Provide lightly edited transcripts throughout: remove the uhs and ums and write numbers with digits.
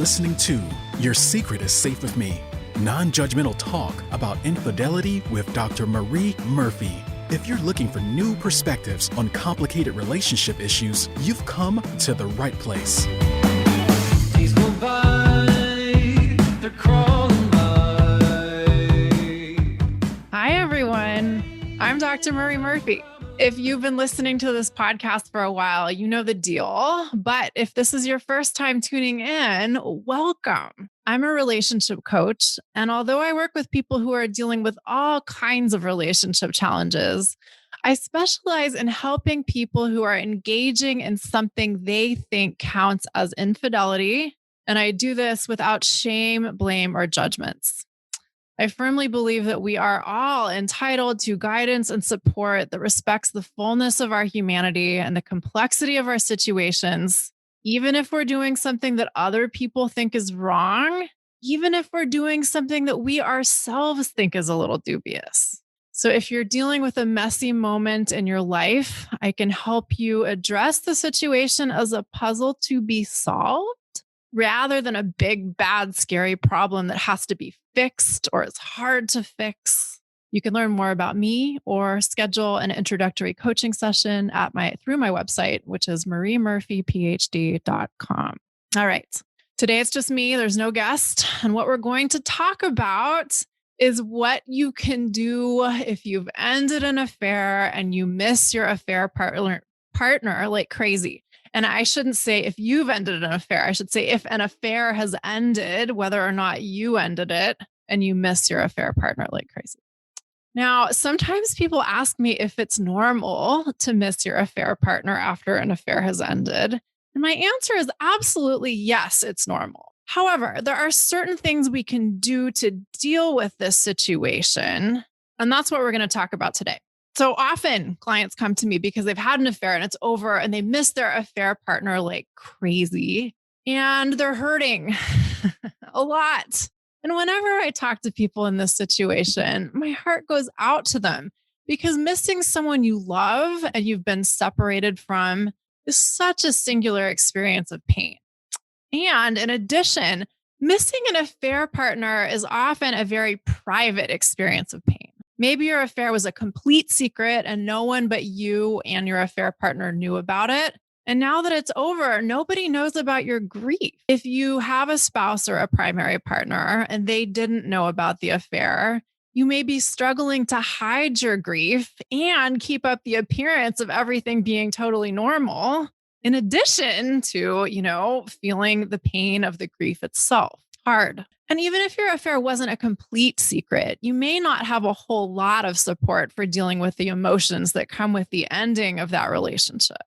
listening to Your Secret is Safe with Me, non-judgmental talk about infidelity with Dr. Marie Murphy. If you're looking for new perspectives on complicated relationship issues, you've come to the right place. Days go by, they're crawling by. Hi, everyone. I'm Dr. Marie Murphy. If you've been listening to this podcast for a while, you know the deal. But if this is your first time tuning in, welcome. I'm a relationship coach. And although I work with people who are dealing with all kinds of relationship challenges, I specialize in helping people who are engaging in something they think counts as infidelity. And I do this without shame, blame, or judgments. I firmly believe that we are all entitled to guidance and support that respects the fullness of our humanity and the complexity of our situations, even if we're doing something that other people think is wrong, even if we're doing something that we ourselves think is a little dubious. So if you're dealing with a messy moment in your life, I can help you address the situation as a puzzle to be solved, rather than a big, bad, scary problem that has to be fixed or is hard to fix. You can learn more about me or schedule an introductory coaching session through my website, which is mariemurphyphd.com. All right. Today it's just me. There's no guest. And what we're going to talk about is what you can do if you've ended an affair and you miss your affair partner like crazy. And I shouldn't say if you've ended an affair, I should say if an affair has ended, whether or not you ended it and you miss your affair partner like crazy. Now, sometimes people ask me if it's normal to miss your affair partner after an affair has ended. And my answer is absolutely yes, it's normal. However, there are certain things we can do to deal with this situation. And that's what we're going to talk about today. So often clients come to me because they've had an affair and it's over and they miss their affair partner like crazy and they're hurting a lot. And whenever I talk to people in this situation, my heart goes out to them because missing someone you love and you've been separated from is such a singular experience of pain. And in addition, missing an affair partner is often a very private experience of pain. Maybe your affair was a complete secret and no one but you and your affair partner knew about it. And now that it's over, nobody knows about your grief. If you have a spouse or a primary partner and they didn't know about the affair, you may be struggling to hide your grief and keep up the appearance of everything being totally normal, in addition to, feeling the pain of the grief itself. Hard. And even if your affair wasn't a complete secret, you may not have a whole lot of support for dealing with the emotions that come with the ending of that relationship.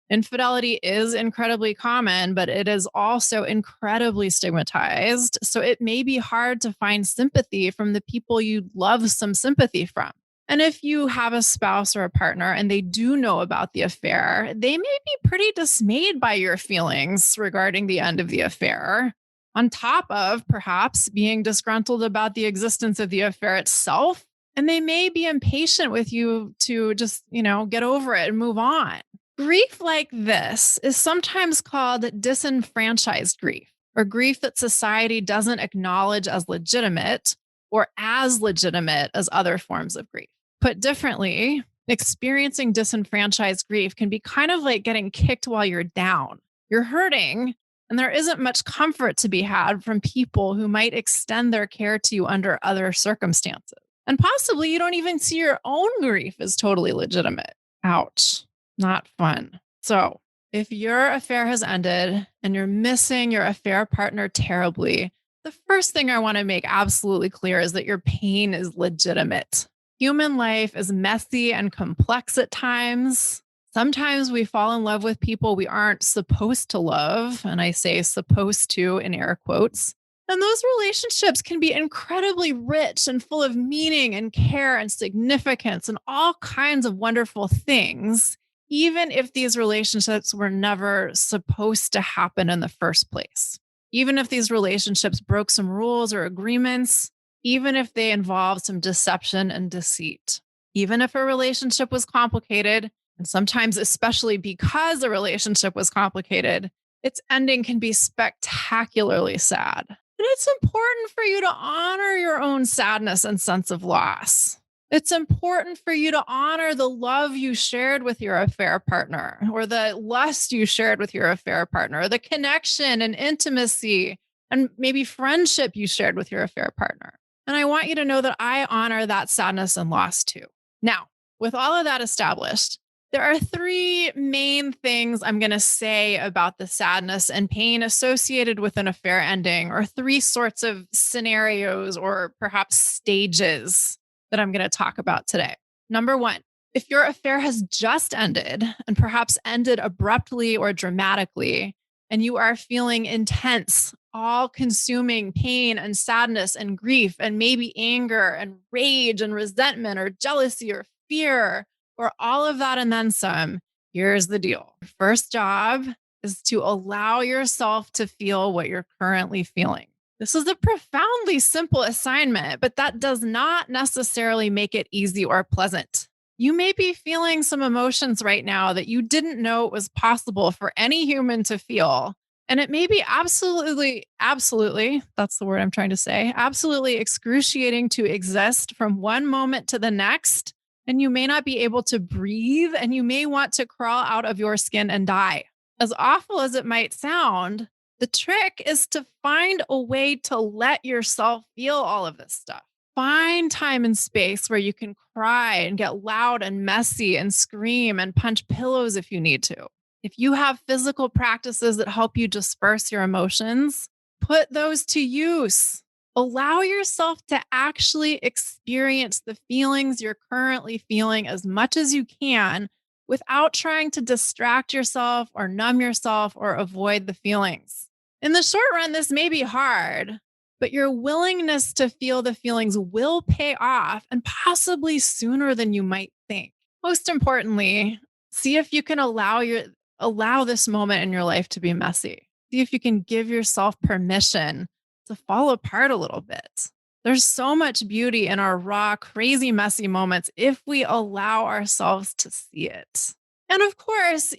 Infidelity is incredibly common, but it is also incredibly stigmatized. So it may be hard to find sympathy from the people you'd love some sympathy from. And if you have a spouse or a partner and they do know about the affair, they may be pretty dismayed by your feelings regarding the end of the affair, on top of perhaps being disgruntled about the existence of the affair itself. And they may be impatient with you to just, get over it and move on. Grief like this is sometimes called disenfranchised grief, or grief that society doesn't acknowledge as legitimate or as legitimate as other forms of grief. Put differently, experiencing disenfranchised grief can be kind of like getting kicked while you're down. You're hurting, and there isn't much comfort to be had from people who might extend their care to you under other circumstances. And possibly you don't even see your own grief as totally legitimate. Ouch. Not fun. So if your affair has ended and you're missing your affair partner terribly, the first thing I want to make absolutely clear is that your pain is legitimate. Human life is messy and complex at times. Sometimes we fall in love with people we aren't supposed to love. And I say supposed to in air quotes. And those relationships can be incredibly rich and full of meaning and care and significance and all kinds of wonderful things, even if these relationships were never supposed to happen in the first place. Even if these relationships broke some rules or agreements, even if they involved some deception and deceit, even if a relationship was complicated, and sometimes especially because a relationship was complicated, its ending can be spectacularly sad. And it's important for you to honor your own sadness and sense of loss. It's important for you to honor the love you shared with your affair partner, or the lust you shared with your affair partner, or the connection and intimacy and maybe friendship you shared with your affair partner. And I want you to know that I honor that sadness and loss too. Now, with all of that established, there are three main things I'm going to say about the sadness and pain associated with an affair ending, or three sorts of scenarios or perhaps stages that I'm going to talk about today. Number one, if your affair has just ended and perhaps ended abruptly or dramatically, and you are feeling intense, all consuming pain and sadness and grief, and maybe anger and rage and resentment or jealousy or fear, or all of that and then some, here's the deal. Your first job is to allow yourself to feel what you're currently feeling. This is a profoundly simple assignment, but that does not necessarily make it easy or pleasant. You may be feeling some emotions right now that you didn't know it was possible for any human to feel. And it may be absolutely, that's the word I'm trying to say, absolutely excruciating to exist from one moment to the next. And you may not be able to breathe, and you may want to crawl out of your skin and die. As awful as it might sound, the trick is to find a way to let yourself feel all of this stuff. Find time and space where you can cry and get loud and messy and scream and punch pillows if you need to. If you have physical practices that help you disperse your emotions, put those to use. Allow yourself to actually experience the feelings you're currently feeling as much as you can without trying to distract yourself or numb yourself or avoid the feelings. In the short run, this may be hard, but your willingness to feel the feelings will pay off, and possibly sooner than you might think. Most importantly, see if you can allow this moment in your life to be messy. See if you can give yourself permission to fall apart a little bit. There's so much beauty in our raw, crazy, messy moments if we allow ourselves to see it. And of course,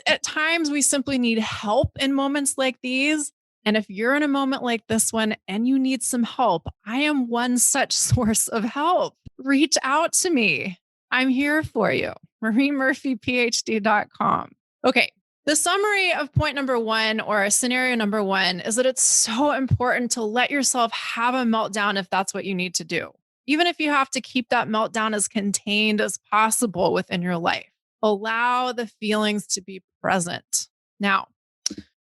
at times we simply need help in moments like these. And if you're in a moment like this one and you need some help, I am one such source of help. Reach out to me. I'm here for you. MarieMurphyPhD.com. Okay. The summary of point number one, or scenario number one, is that it's so important to let yourself have a meltdown if that's what you need to do, even if you have to keep that meltdown as contained as possible within your life. Allow the feelings to be present. Now,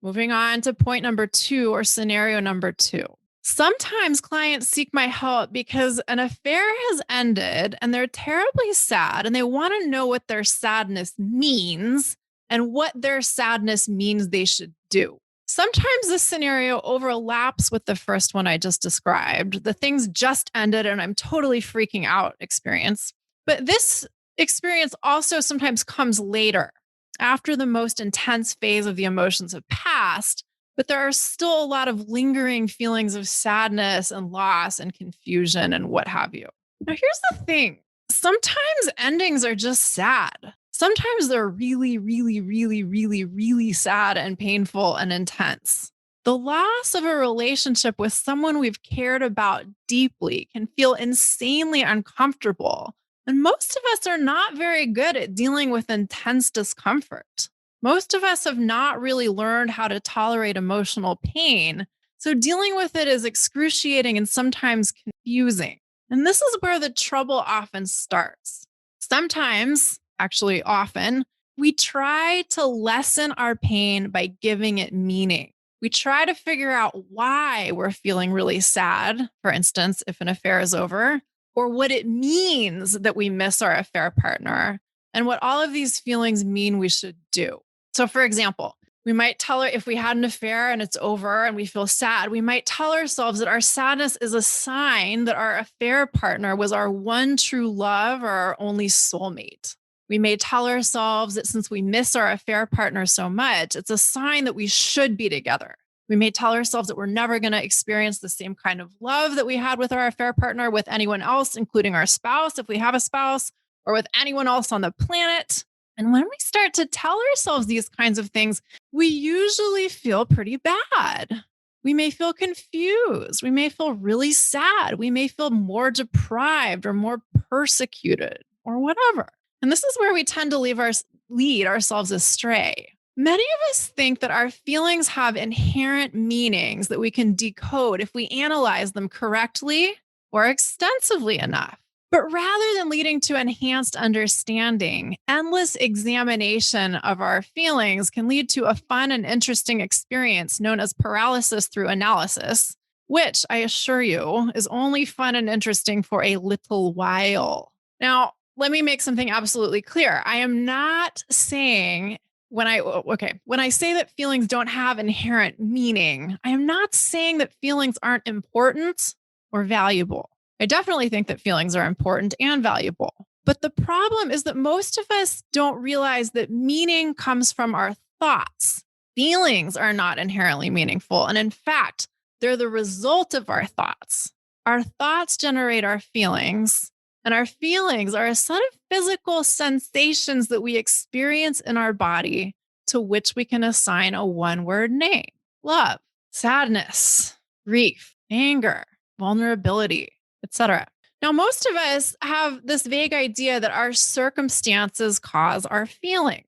moving on to point number two, or scenario number two. Sometimes clients seek my help because an affair has ended and they're terribly sad, and they want to know what their sadness means and what their sadness means they should do. Sometimes this scenario overlaps with the first one I just described, the things just ended and I'm totally freaking out experience. But this experience also sometimes comes later, after the most intense phase of the emotions have passed, but there are still a lot of lingering feelings of sadness and loss and confusion and what have you. Now, here's the thing. Sometimes endings are just sad. Sometimes they're really, really, really, really, really sad and painful and intense. The loss of a relationship with someone we've cared about deeply can feel insanely uncomfortable. And most of us are not very good at dealing with intense discomfort. Most of us have not really learned how to tolerate emotional pain. So dealing with it is excruciating and sometimes confusing. And this is where the trouble often starts. Sometimes, actually often, we try to lessen our pain by giving it meaning. We try to figure out why we're feeling really sad, for instance, if an affair is over, or what it means that we miss our affair partner, and what all of these feelings mean we should do. So, for example, we might tell her, if we had an affair and it's over and we feel sad, we might tell ourselves that our sadness is a sign that our affair partner was our one true love or our only soulmate. We may tell ourselves that since we miss our affair partner so much, it's a sign that we should be together. We may tell ourselves that we're never going to experience the same kind of love that we had with our affair partner with anyone else, including our spouse, if we have a spouse, or with anyone else on the planet. And when we start to tell ourselves these kinds of things, we usually feel pretty bad. We may feel confused. We may feel really sad. We may feel more deprived or more persecuted or whatever. And this is where we tend to lead ourselves astray. Many of us think that our feelings have inherent meanings that we can decode if we analyze them correctly or extensively enough. But rather than leading to enhanced understanding, endless examination of our feelings can lead to a fun and interesting experience known as paralysis through analysis, which I assure you is only fun and interesting for a little while. Now, let me make something absolutely clear. I am not saying when I say that feelings don't have inherent meaning, I am not saying that feelings aren't important or valuable. I definitely think that feelings are important and valuable. But the problem is that most of us don't realize that meaning comes from our thoughts. Feelings are not inherently meaningful. And in fact, they're the result of our thoughts. Our thoughts generate our feelings, and our feelings are a set of physical sensations that we experience in our body to which we can assign a one-word name: love, sadness, grief, anger, vulnerability, etc. Now, most of us have this vague idea that our circumstances cause our feelings.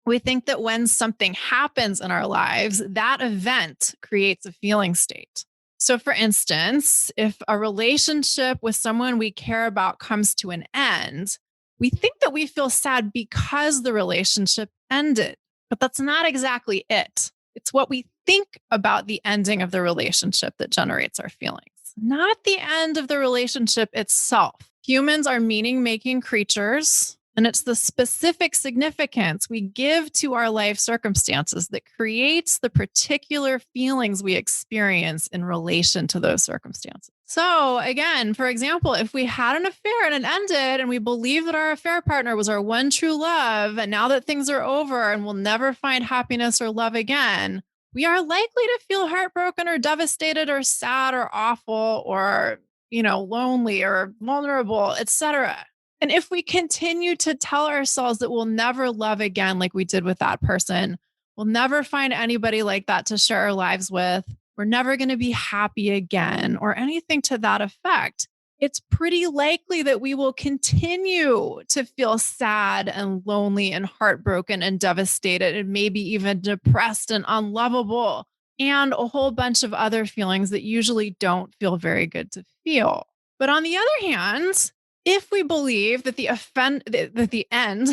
We think that when something happens in our lives, that event creates a feeling state. So, for instance, if a relationship with someone we care about comes to an end, we think that we feel sad because the relationship ended. But that's not exactly it. It's what we think about the ending of the relationship that generates our feelings, not the end of the relationship itself. Humans are meaning-making creatures, and it's the specific significance we give to our life circumstances that creates the particular feelings we experience in relation to those circumstances. So again, for example, if we had an affair and it ended and we believe that our affair partner was our one true love, and now that things are over and we'll never find happiness or love again, we are likely to feel heartbroken or devastated or sad or awful or, lonely or vulnerable, etc. And if we continue to tell ourselves that we'll never love again like we did with that person, we'll never find anybody like that to share our lives with, we're never going to be happy again, or anything to that effect, it's pretty likely that we will continue to feel sad and lonely and heartbroken and devastated and maybe even depressed and unlovable and a whole bunch of other feelings that usually don't feel very good to feel. But on the other hand, if we believe that the end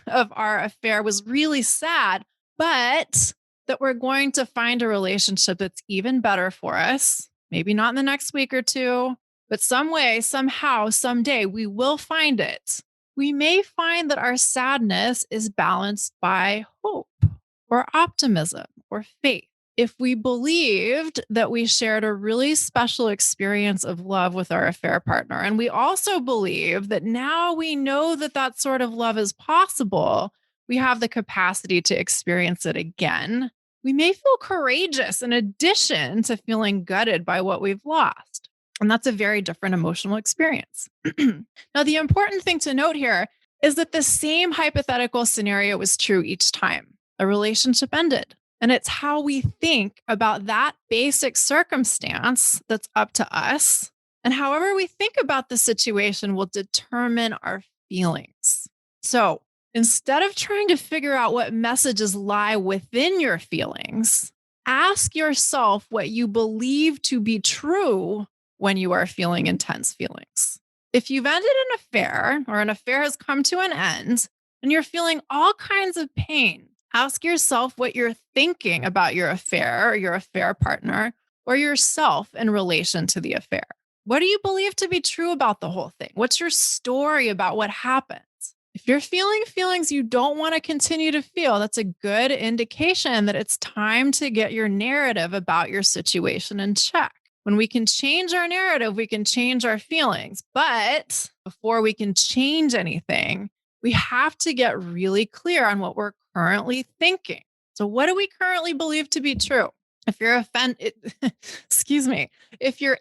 of our affair was really sad, but that we're going to find a relationship that's even better for us, maybe not in the next week or two, but some way, somehow, someday, we will find it. We may find that our sadness is balanced by hope or optimism or faith. If we believed that we shared a really special experience of love with our affair partner, and we also believe that now we know that that sort of love is possible, we have the capacity to experience it again, we may feel courageous in addition to feeling gutted by what we've lost. And that's a very different emotional experience. Now, the important thing to note here is that the same hypothetical scenario was true each time a relationship ended. And it's how we think about that basic circumstance that's up to us. And however we think about the situation will determine our feelings. So instead of trying to figure out what messages lie within your feelings, ask yourself what you believe to be true when you are feeling intense feelings. If you've ended an affair or an affair has come to an end and you're feeling all kinds of pain, ask yourself what you're thinking about your affair or your affair partner or yourself in relation to the affair. What do you believe to be true about the whole thing? What's your story about what happened? If you're feeling feelings you don't want to continue to feel, that's a good indication that it's time to get your narrative about your situation in check. When we can change our narrative, we can change our feelings. But before we can change anything, we have to get really clear on what we're currently thinking. So what do we currently believe to be true? If you're if your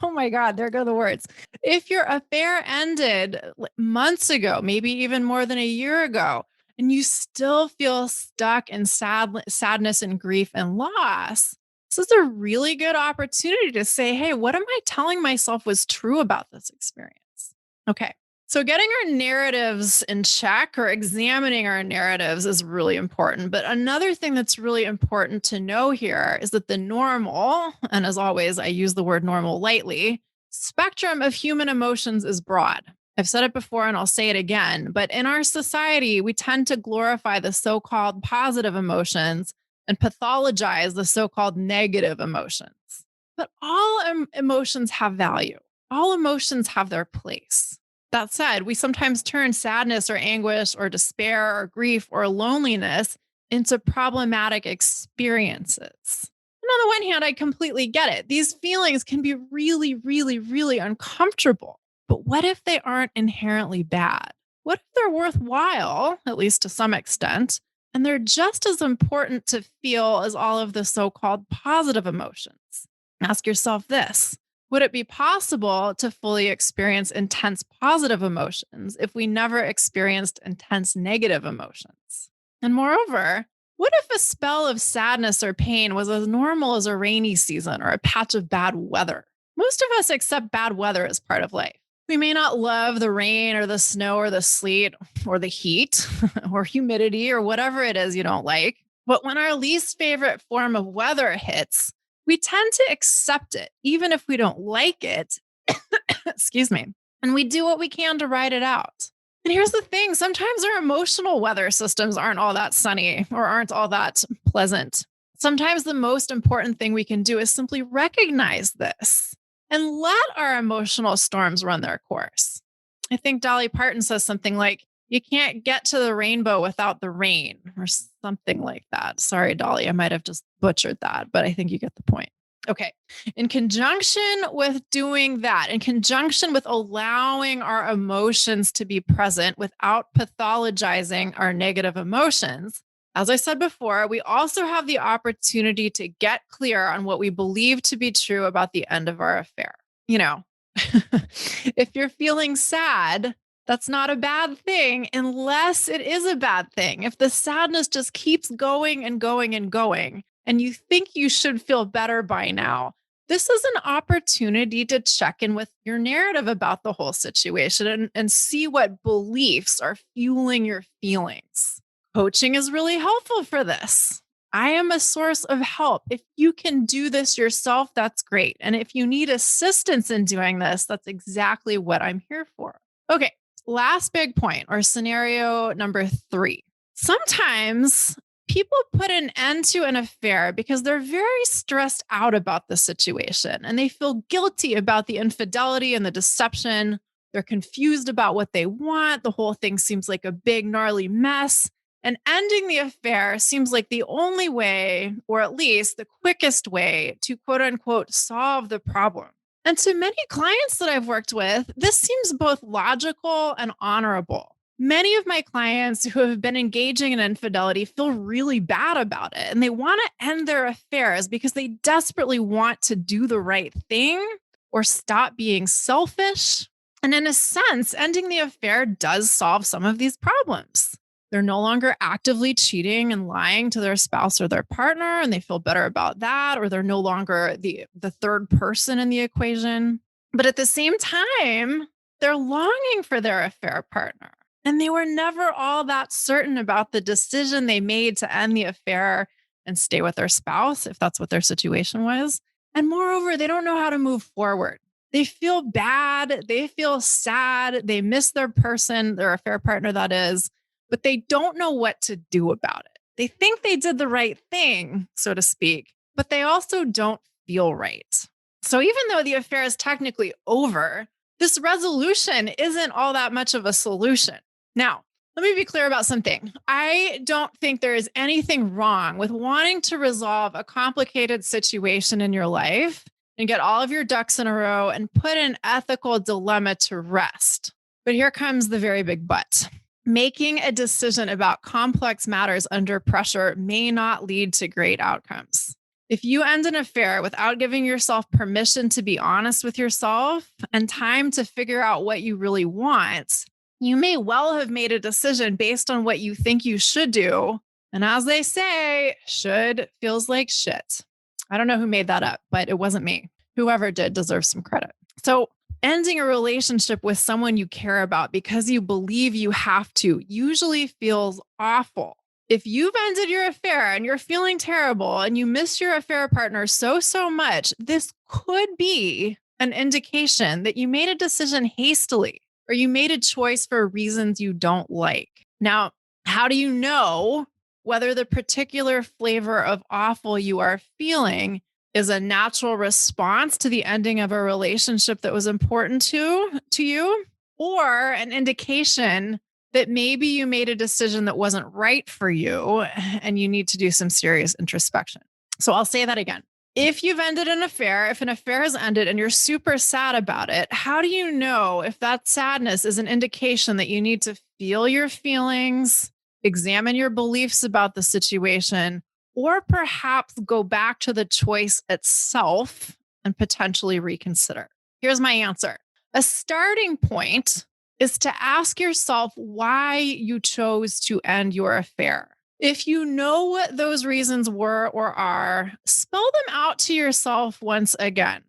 oh my God, there go the words. If your affair ended months ago, maybe even more than a year ago, and you still feel stuck in sadness and grief and loss, this is a really good opportunity to say, hey, what am I telling myself was true about this experience? Okay. So getting our narratives in check or examining our narratives is really important. But another thing that's really important to know here is that the normal, and as always, I use the word normal lightly, spectrum of human emotions is broad. I've said it before and I'll say it again, but in our society, we tend to glorify the so-called positive emotions and pathologize the so-called negative emotions. But all emotions have value. All emotions have their place. That said, we sometimes turn sadness or anguish or despair or grief or loneliness into problematic experiences. And on the one hand, I completely get it. These feelings can be really, really, really uncomfortable. But what if they aren't inherently bad? What if they're worthwhile, at least to some extent, and they're just as important to feel as all of the so-called positive emotions? Ask yourself this. Would it be possible to fully experience intense positive emotions if we never experienced intense negative emotions? And moreover, what if a spell of sadness or pain was as normal as a rainy season or a patch of bad weather? Most of us accept bad weather as part of life. We may not love the rain or the snow or the sleet or the heat or humidity or whatever it is you don't like. But when our least favorite form of weather hits, we tend to accept it, even if we don't like it. Excuse me. And we do what we can to ride it out. And here's the thing. Sometimes our emotional weather systems aren't all that sunny or aren't all that pleasant. Sometimes the most important thing we can do is simply recognize this and let our emotional storms run their course. I think Dolly Parton says something like, you can't get to the rainbow without the rain, or something like that. Sorry, Dolly, I might have just butchered that, but I think you get the point. Okay. In conjunction with doing that, in conjunction with allowing our emotions to be present without pathologizing our negative emotions, as I said before, we also have the opportunity to get clear on what we believe to be true about the end of our affair. You know, if you're feeling sad, that's not a bad thing unless it is a bad thing. If the sadness just keeps going and going and going, and you think you should feel better by now, this is an opportunity to check in with your narrative about the whole situation and see what beliefs are fueling your feelings. Coaching is really helpful for this. I am a source of help. If you can do this yourself, that's great. And if you need assistance in doing this, that's exactly what I'm here for. Okay. Last big point, or scenario number 3. Sometimes people put an end to an affair because they're very stressed out about the situation and they feel guilty about the infidelity and the deception. They're confused about what they want. The whole thing seems like a big, gnarly mess. And ending the affair seems like the only way, or at least the quickest way, to quote unquote solve the problem. And to many clients that I've worked with, this seems both logical and honorable. Many of my clients who have been engaging in infidelity feel really bad about it, and they want to end their affairs because they desperately want to do the right thing or stop being selfish. And in a sense, ending the affair does solve some of these problems. They're no longer actively cheating and lying to their spouse or their partner, and they feel better about that, or they're no longer the third person in the equation. But at the same time, they're longing for their affair partner. And they were never all that certain about the decision they made to end the affair and stay with their spouse, if that's what their situation was. And moreover, they don't know how to move forward. They feel bad. They feel sad. They miss their person, their affair partner, that is, but they don't know what to do about it. They think they did the right thing, so to speak, but they also don't feel right. So even though the affair is technically over, this resolution isn't all that much of a solution. Now, let me be clear about something. I don't think there is anything wrong with wanting to resolve a complicated situation in your life and get all of your ducks in a row and put an ethical dilemma to rest. But here comes the very big but. Making a decision about complex matters under pressure may not lead to great outcomes. If you end an affair without giving yourself permission to be honest with yourself and time to figure out what you really want, You may well have made a decision based on what you think you should do. And as they say, should feels like shit. I don't know who made that up, but it wasn't me. Whoever did deserves some credit. So, ending a relationship with someone you care about because you believe you have to usually feels awful. If you've ended your affair and you're feeling terrible and you miss your affair partner so much, this could be an indication that you made a decision hastily or you made a choice for reasons you don't like. Now, how do you know whether the particular flavor of awful you are feeling is a natural response to the ending of a relationship that was important to you, or an indication that maybe you made a decision that wasn't right for you and you need to do some serious introspection? So I'll say that again. If you've ended an affair, if an affair has ended and you're super sad about it, how do you know if that sadness is an indication that you need to feel your feelings, examine your beliefs about the situation, or perhaps go back to the choice itself and potentially reconsider? Here's my answer. A starting point is to ask yourself why you chose to end your affair. If you know what those reasons were or are, spell them out to yourself once again.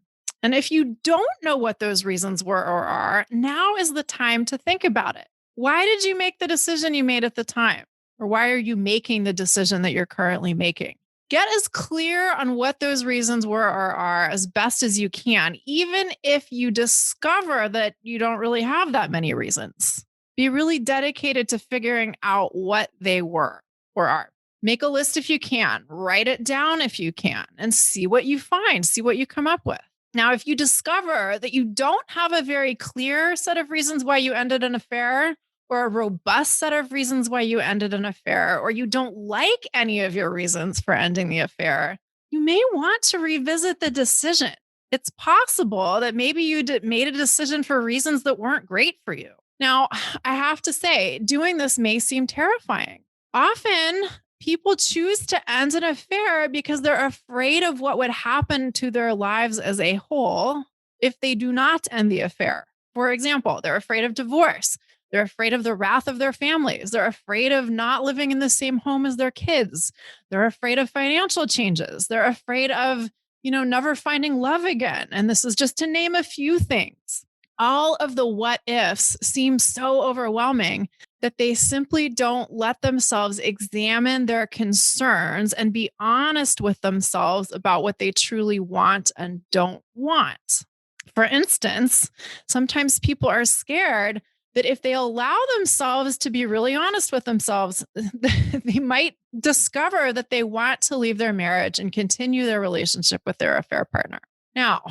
And if you don't know what those reasons were or are, now is the time to think about it. Why did you make the decision you made at the time? Or why are you making the decision that you're currently making? Get as clear on what those reasons were or are as best as you can, even if you discover that you don't really have that many reasons. Be really dedicated to figuring out what they were or are. Make a list if you can, write it down if you can, and see what you find, see what you come up with. Now, if you discover that you don't have a very clear set of reasons why you ended an affair, or a robust set of reasons why you ended an affair, or you don't like any of your reasons for ending the affair, you may want to revisit the decision. It's possible that maybe you made a decision for reasons that weren't great for you. Now, I have to say, doing this may seem terrifying. Often, people choose to end an affair because they're afraid of what would happen to their lives as a whole if they do not end the affair. For example, they're afraid of divorce. They're afraid of the wrath of their families. They're afraid of not living in the same home as their kids. They're afraid of financial changes. They're afraid of, never finding love again. And this is just to name a few things. All of the what ifs seem so overwhelming that they simply don't let themselves examine their concerns and be honest with themselves about what they truly want and don't want. For instance, sometimes people are scared that if they allow themselves to be really honest with themselves, they might discover that they want to leave their marriage and continue their relationship with their affair partner. Now,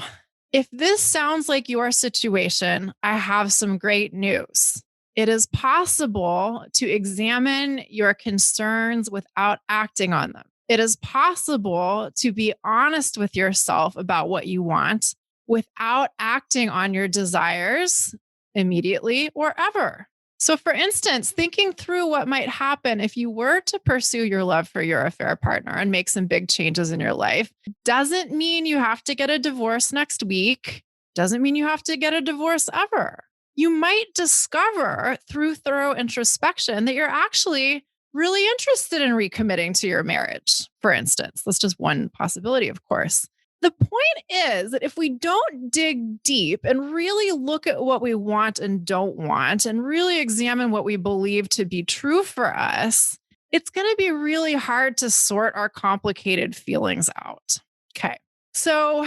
if this sounds like your situation, I have some great news. It is possible to examine your concerns without acting on them. It is possible to be honest with yourself about what you want without acting on your desires immediately or ever. So, for instance, thinking through what might happen if you were to pursue your love for your affair partner and make some big changes in your life doesn't mean you have to get a divorce next week, doesn't mean you have to get a divorce ever. You might discover through thorough introspection that you're actually really interested in recommitting to your marriage, for instance. That's just one possibility, of course. The point is that if we don't dig deep and really look at what we want and don't want and really examine what we believe to be true for us, it's going to be really hard to sort our complicated feelings out. Okay. So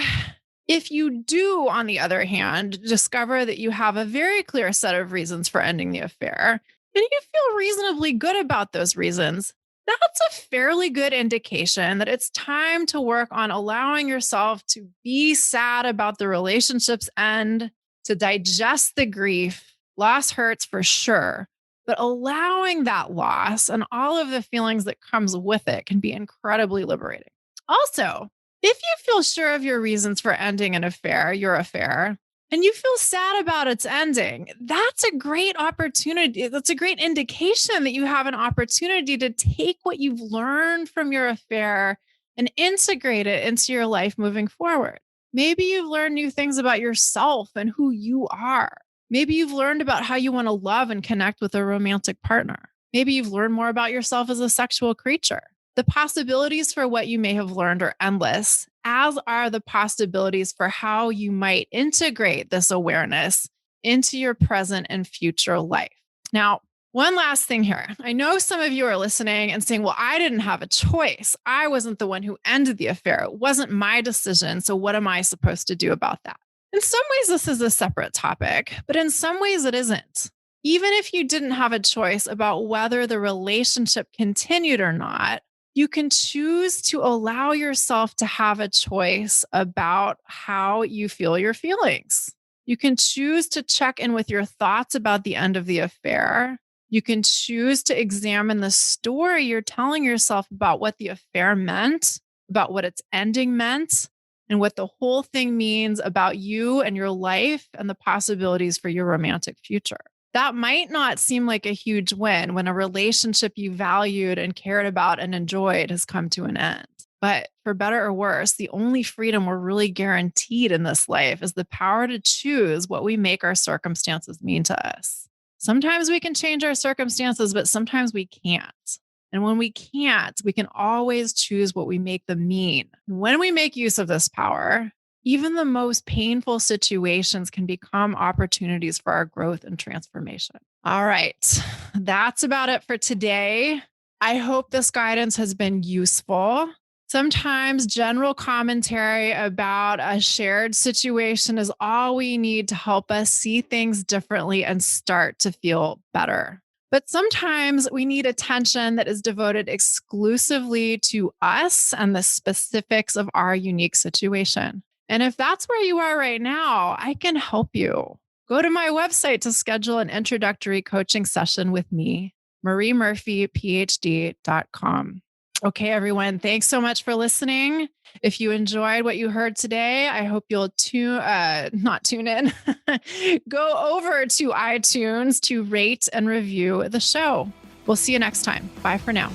if you do, on the other hand, discover that you have a very clear set of reasons for ending the affair, and you feel reasonably good about those reasons, that's a fairly good indication that it's time to work on allowing yourself to be sad about the relationship's end, to digest the grief. Loss hurts for sure, but allowing that loss and all of the feelings that comes with it can be incredibly liberating. Also, if you feel sure of your reasons for ending an affair, your affair, and you feel sad about its ending, that's a great opportunity. That's a great indication that you have an opportunity to take what you've learned from your affair and integrate it into your life moving forward. Maybe you've learned new things about yourself and who you are. Maybe you've learned about how you want to love and connect with a romantic partner. Maybe you've learned more about yourself as a sexual creature. The possibilities for what you may have learned are endless, as are the possibilities for how you might integrate this awareness into your present and future life. Now, one last thing here. I know some of you are listening and saying, well, I didn't have a choice. I wasn't the one who ended the affair. It wasn't my decision. So what am I supposed to do about that? In some ways, this is a separate topic, but in some ways it isn't. Even if you didn't have a choice about whether the relationship continued or not, you can choose to allow yourself to have a choice about how you feel your feelings. You can choose to check in with your thoughts about the end of the affair. You can choose to examine the story you're telling yourself about what the affair meant, about what its ending meant, and what the whole thing means about you and your life and the possibilities for your romantic future. That might not seem like a huge win when a relationship you valued and cared about and enjoyed has come to an end. But for better or worse, the only freedom we're really guaranteed in this life is the power to choose what we make our circumstances mean to us. Sometimes we can change our circumstances, but sometimes we can't. And when we can't, we can always choose what we make them mean. When we make use of this power, even the most painful situations can become opportunities for our growth and transformation. All right, that's about it for today. I hope this guidance has been useful. Sometimes general commentary about a shared situation is all we need to help us see things differently and start to feel better. But sometimes we need attention that is devoted exclusively to us and the specifics of our unique situation. And if that's where you are right now, I can help you. Go to my website to schedule an introductory coaching session with me, mariemurphyphd.com. Okay, everyone, thanks so much for listening. If you enjoyed what you heard today, I hope you'll not tune in, go over to iTunes to rate and review the show. We'll see you next time. Bye for now.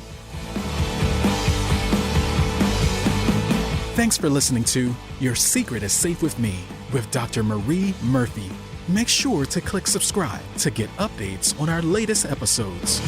Thanks for listening to Your Secret is Safe with Me with Dr. Marie Murphy. Make sure to click subscribe to get updates on our latest episodes.